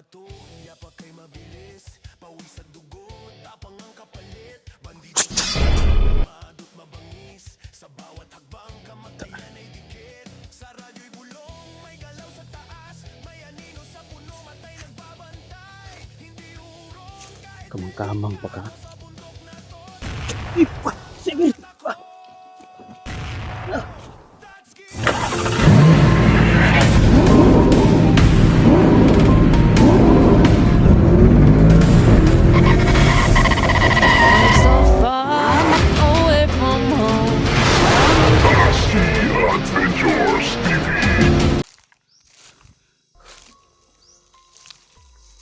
bato, yapak kay mabilis. Pawis at dugo, tapang ang kapalit. Bandido maadot mabangis. Sa bawat hakbang, kamatayan ay dikit. Sa radyo'y bulong, may galaw sa taas. May anino sa puno, matay nagbabantay. Hindi urong kahit Kamang-kamang pa ka. sa bundok na to. Sige! So far away from home.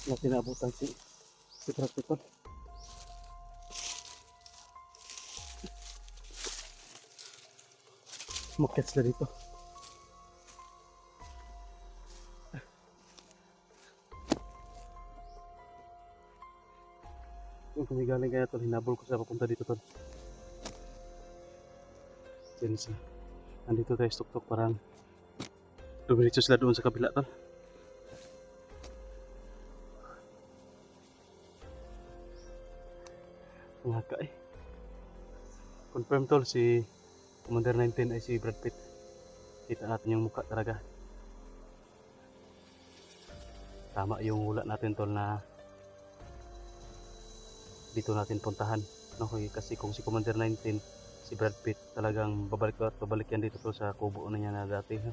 Na tinabutan si Practical. Umakyat sila dito. Yung kumigaling kaya tol, hinabol ko siya papunta dito tol. Since nandito tayo sa tuktok, parang dumiretso sila doon sa kabila tol. Ngaka eh. Confirm tol, si Commander 19 ay si Brad Pitt. Kita natin yung mukha talaga. Tama yung hula natin tol na dito natin puntahan. No? Kasi kung si Commander 19, si Brad Pitt, talagang babalik at babalik yan dito tol sa kubo na niya na dati. Ha?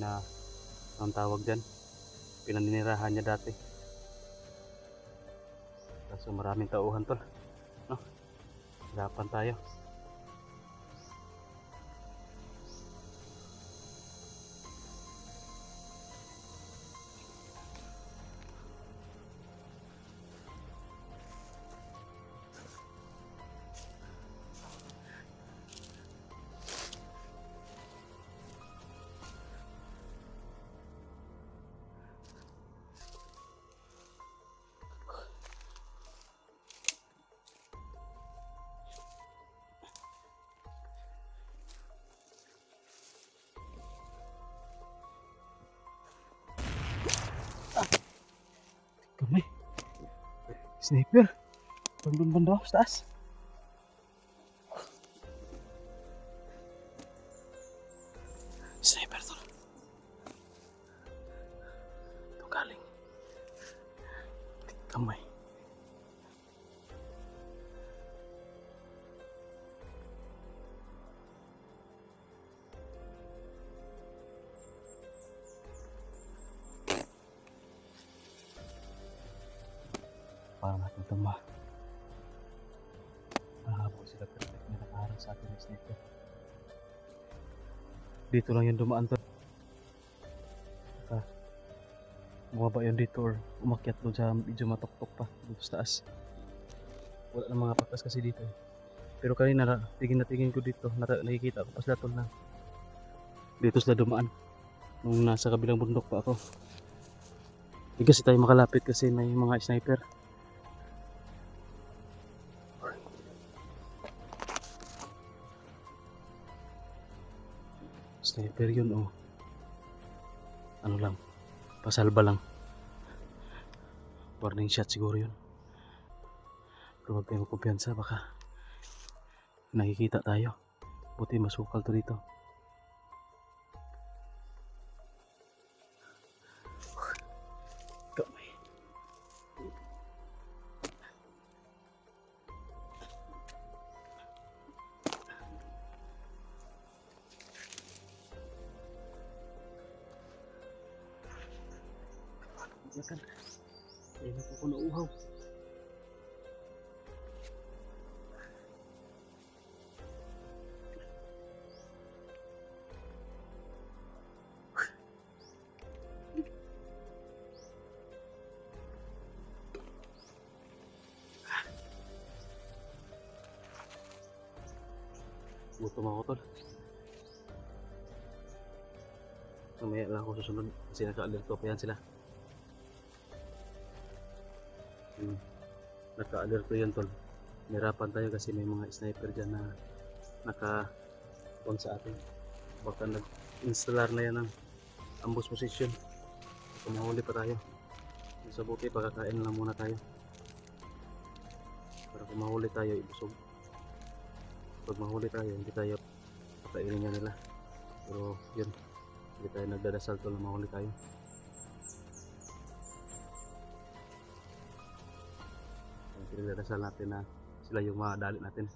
Na ang tawag dyan, pinaninirahan niya dati. Kaso maraming tauhan tol. No? Hirapan tayo. Kamay. Sniper. Bandun banda ako sa taas. Sniper tol. Ito galing. Kamay. Para natin ito mahabol sila, perfect na nakaharang sa atin ng sniper. Dito lang yung dumaan to. Bumaba yun dito or umakyat doon sa medyo matuktok pa dito sa taas. Wala ng mga patas kasi dito eh. Pero kanina tingin na tingin ko dito, nakikita ko pa sila tol na dito sila dumaan nung nasa kabilang bundok pa ako. Hindi kasi tayo makalapit kasi may mga sniper. Sniper yun oh. Ano lang, pasalba lang. Warning shot siguro yun. Pero huwag tayong kumpiyansa, baka nakikita tayo. Buti masukal to dito. Kamay. Diyan. Ayun na po ko nauhaw. Gutom ako tol. Mamaya lang ako susunod kasi naka-alerto pa yan sila. Naka-alerto yan tol. Nahirapan tayo kasi may mga sniper dyan na naka-on sa atin. Baka nag-installar na yan ng ambush position. Kung mahuli pa tayo, sa buti pagkakain lang muna tayo. Para kung mahuli tayo, ibusog. Pag mahuli tayo, hindi tayo pakainin nga nila. Pero yun, hindi tayo nagdadasal tol na mahuli tayo. Pinagdadasal natin na sila yung madali natin.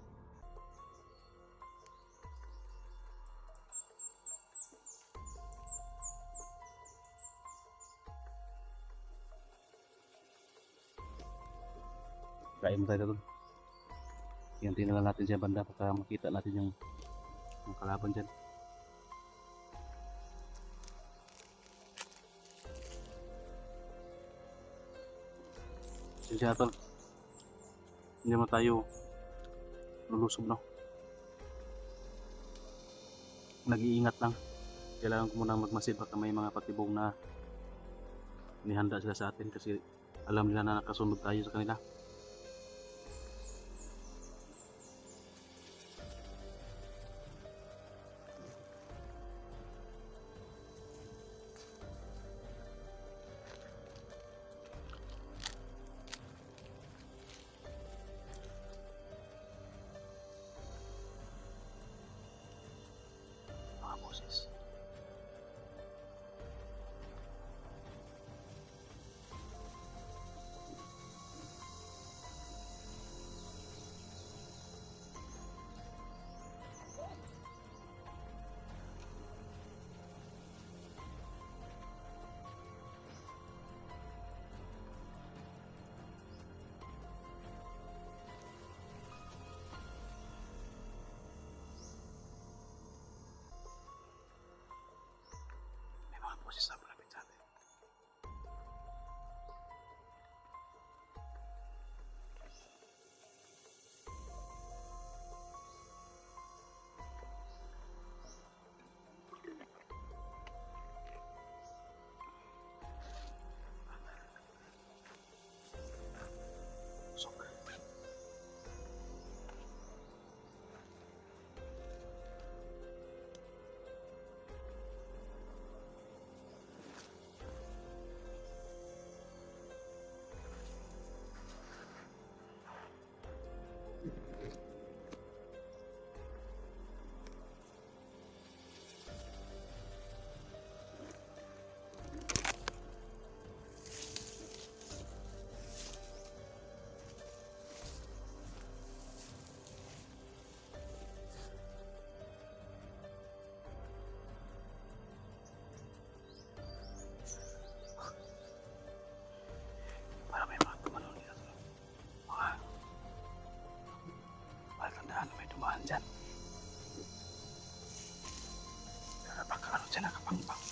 Kain mo tayo doon. Tingnan lang natin siya banda para makita natin yung kalaban dyan. Siya tol. Hindi naman tayo lulusob no. Nag-iingat lang. Kailangan ko muna magmasid baka may mga patibong na inihanda sila sa atin kasi alam nila na nakasunod tayo sa kanila. Mga boses. May mga boses na malapit sa atin. Sok. Para may mga tumalon dito. Mga tandaan na may dumaan dyan. Kaya baka ano dyan nakapangpang.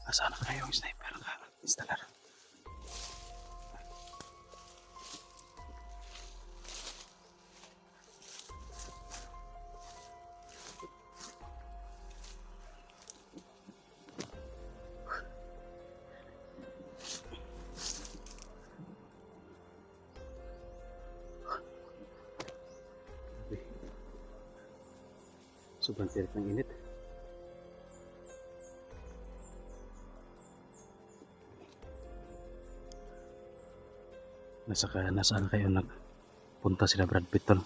Nasaan na kayo yung sniper ka-installer? Sobrang tirik ng init. Nasaan kayo nagpunta sila Brad Pitt tol?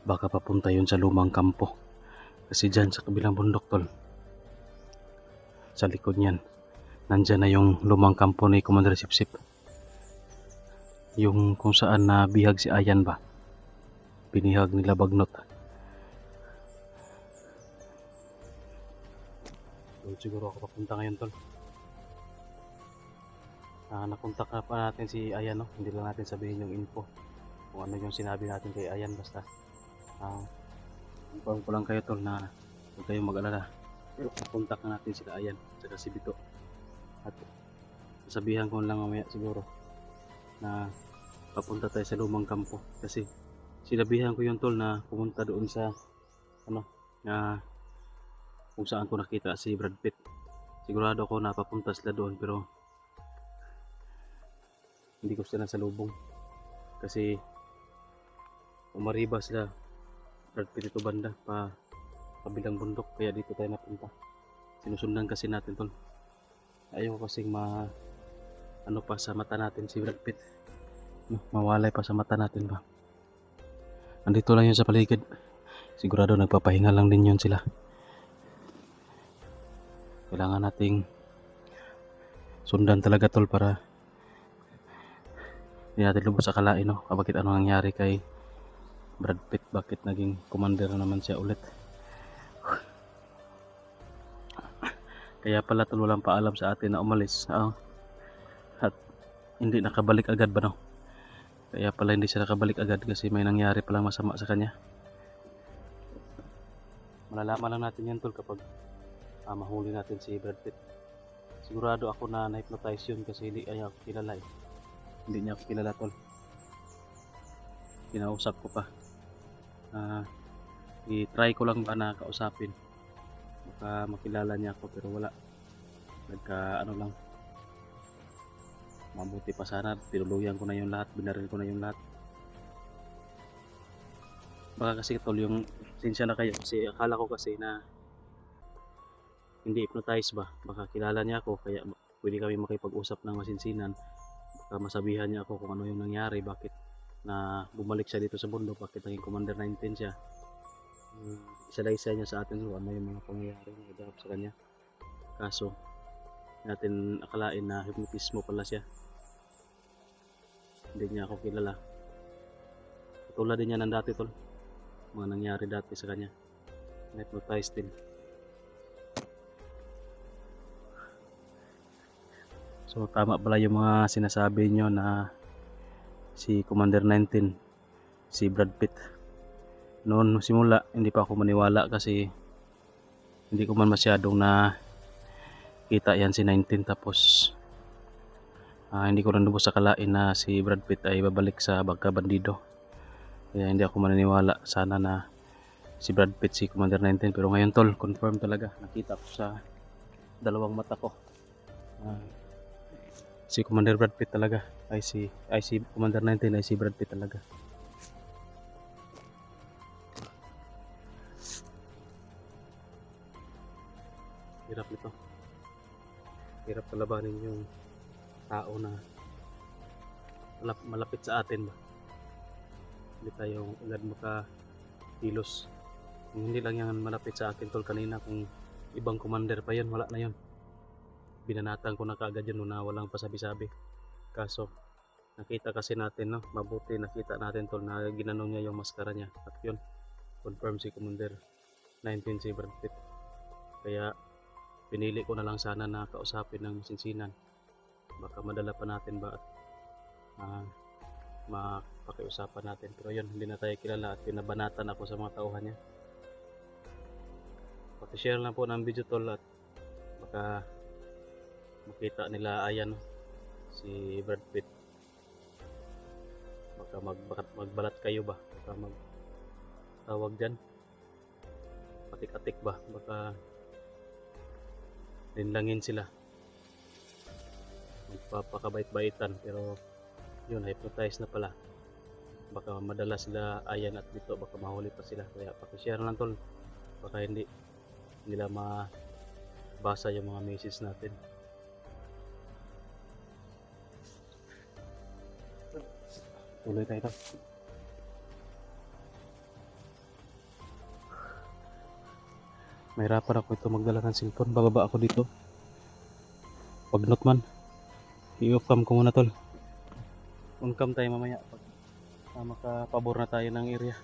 Baka papunta yun sa lumang kampo. Kasi dyan sa kabilang bundok tol. Sa likod niyan. Nandyan na yung lumang kampo ni Commander Sipsip. Yung kung saan nabihag si Ayan ba? Binihag nila Bagnot. Doon siguro ako papunta ngayon tol. Nakontak na pa natin si Ayan no? Hindi lang natin sabihin yung info kung ano yung sinabi natin kay Ayan. Basta inform ko lang kayo tol na huwag kayong mag-alala. Nakontak na natin sila Ayan at si Bito. At sabihan ko lang mamaya siguro na papunta tayo sa lumang kampo kasi sinabihan ko yung tol na pumunta doon sa ano na kung saan ko nakita si Brad Pitt. Sigurado ako napapunta sila doon pero hindi ko sila nasalubong kasi umariba sila Brad Pitt ito banda pa kabilang bundok kaya dito tayo napunta. Sinusundan kasi natin tol. Ayaw kasing ano pa sa mata natin si Brad Pitt. No, mawalay pa sa mata natin ba. Andito lang yun sa paligid. Sigurado nagpapahinga lang din yun sila. Kailangan nating sundan talaga tol para hindi natin lubos akalain no. Bakit ano nangyari kay Brad Pitt, bakit naging commander na naman siya ulit. Kaya pala tol walang paalam sa atin na umalis. At hindi nakabalik agad ba no? Kaya pala hindi siya nakabalik agad kasi may nangyari palang masama sa kanya. Malalaman lang natin yan tol kapag mahuli natin si Brad Pitt. Sigurado ako na na-hypnotize yun kasi hindi niya ako kilala eh. Hindi niya ako kilala tol. Kinausap ko pa. I-try ko lang ba na kausapin. Baka makilala niya ako pero wala. Ano lang. Mabuti pa sana, tinuluyan ko na yung lahat, binaril ko na yung lahat. Baka kasi tol yung sinsya na kayo kasi akala ko kasi na hindi hypnotize ba, baka kilala niya ako kaya pwede kami makipag-usap ng masinsinan. Baka masabihan niya ako kung ano yung nangyari, bakit na bumalik siya dito sa bundok, bakit naging Commander 19 siya. Isa-isa niya sa atin kung ano yung mga pangyayari na naganap sa kanya. Kaso natin akalain na hypnotismo pala siya. Hindi niya ako kilala. Tulad din niya ng dati tol. Mga nangyari dati sa kanya. Na-hypnotize din. So tama pala yung mga sinasabi nyo na si Commander 19, si Brad Pitt. Noon simula hindi pa ako maniwala kasi hindi ko man masyadong na kita yan si 19 tapos hindi ko rin lubos akalain na si Brad Pitt ay babalik sa Bangka Bandido. Kaya hindi ako maniniwala sana na si Brad Pitt si Commander 19 pero ngayon tol confirm talaga, nakita ko sa dalawang mata ko si Commander Brad Pitt talaga ay si Commander 19 ay si Brad Pitt talaga. Hirap nito. Hirap palabanin yung tao na malapit sa atin ba. Hindi tayo agad makakilos. Kung hindi lang yan malapit sa akin tol kanina, kung ibang commander pa yun, wala na yun. Binanatan ko na kaagad yun na walang pasabi-sabi. Kaso nakita kasi natin no, mabuti nakita natin tol na ginanong niya yung maskara niya. At yun, confirm si Commander 19 si Brad Pitt. Kaya pinili ko na lang sana na kausapin ng sinsinan. Baka madala pa natin ba at mapakiusapan natin. Pero yun, hindi na tayo kilala at pinabanatan ako sa mga tauhan niya. Pati-share lang po ng video tol at baka makita nila ayan si Brad Pitt. Baka magbalat kayo ba? Baka tawag dyan. Patik-atik ba? Baka linlangin sila. Magpapakabait-baitan pero yun, hypnotize na pala. Baka madala sila ayan at dito, baka mahuli pa sila. Kaya pakishare lang tol. Baka hindi nila mabasa yung mga messages natin. Tuloy tayo ito. Mahirapan ako ito magdala ng cellphone. Bababa ako dito. Pag not man, i-off cam ko muna tol. On cam tayo mamaya pag makapabor na tayo ng area.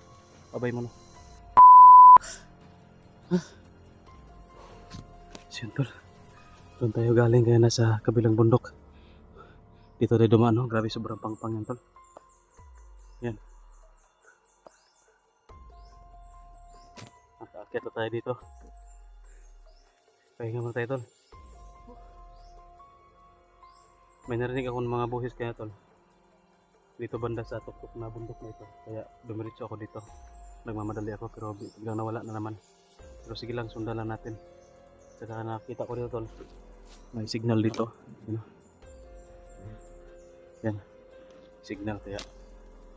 Babay mo no. Siyan tol. Doon tayo galing kaya nasa kabilang bundok. Dito tayo dumaan no. Grabe sobrang pangpang yan tol. Yan. Nakaakyat na tayo dito. Pahinga muna tayo tol. May narinig ako ng mga buhis kaya tol. dito banda sa tuktok na bundok na ito. Kaya dumiretso ako dito. Nagmamadali ako pero biglang nawala na naman. Pero sige lang, sundan lang natin. Saka nakita ko dito tol. May signal dito. Yun. Yan. Signal kaya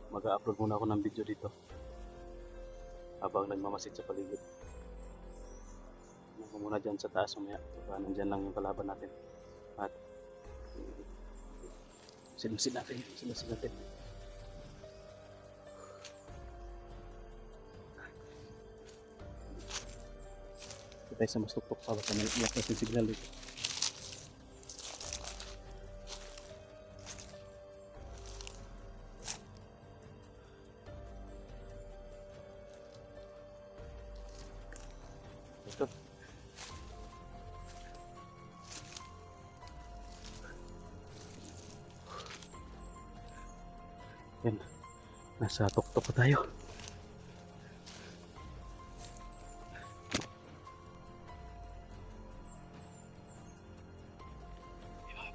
mag-upload muna ako ng video dito. Habang nagmamasid sa paligid. Ako muna dyan sa taas mamaya. Baka nandyan lang yung kalaban natin. At sinusin natin. Sinusin natin. Tayo sa mas tuktok pa. Baka may lakas yung signal dito. Ito. Yan. Nasa tuktok pa tayo.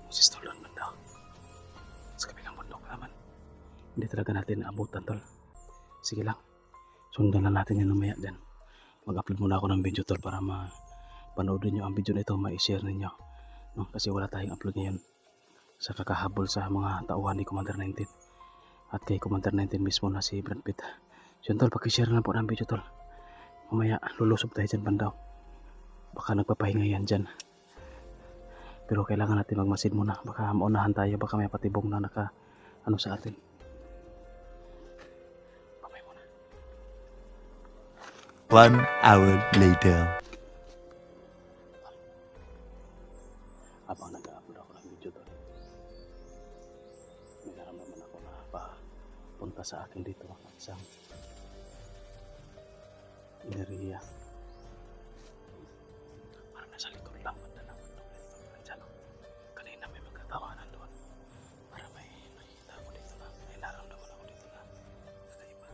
Boses tol doon banda. Sa kabilang bundok naman. Hindi talaga natin naabutan tol. Sige lang. Sundan lang natin yan mamaya din. Mag-upload muna ako ng video tol para mapanoodin nyo ang video na ito, ma-share ninyo. No? Kasi wala tayong upload ngayon sa kakahabol sa mga tauhan ni Commander 19 at kay Commander 19 mismo na si Brad Pitt. So yun tol, pakishare na po ng video tol. Mamaya lulusob tayo dyan bandaw. Baka nagpapahinga yan dyan. Pero kailangan natin magmasid muna. Baka maunahan tayo, baka may patibong na naka ano sa atin. Pamay muna. 1 hour later. Habang nag-upload ako ng video doon, may naramdaman ako na papunta sa akin dito ang isang enerhiya. Parang nasa likod lang banda ng bundok na ito. Nandyan o. Kanina may magkatawanan doon. Para may nakita ako dito na. May naramdaman ako dito na kakaiba.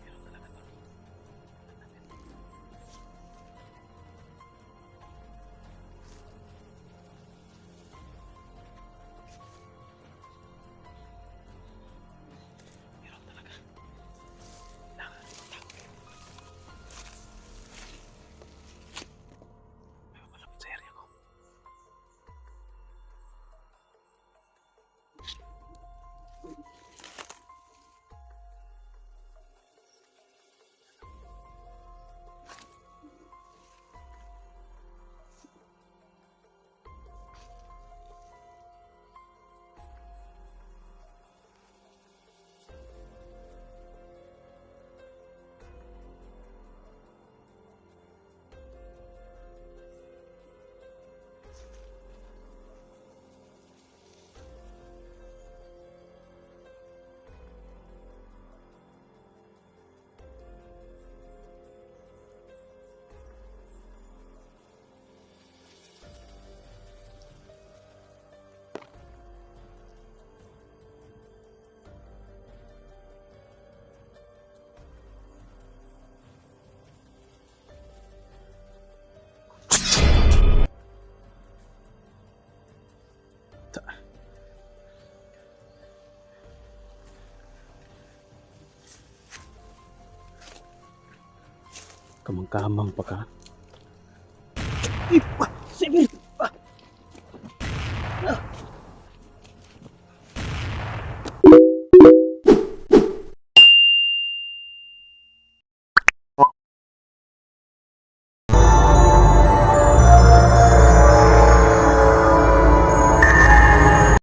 Meron talaga to. Meron talaga. May papalapit sa area ko. Kamang-kamang pa ka.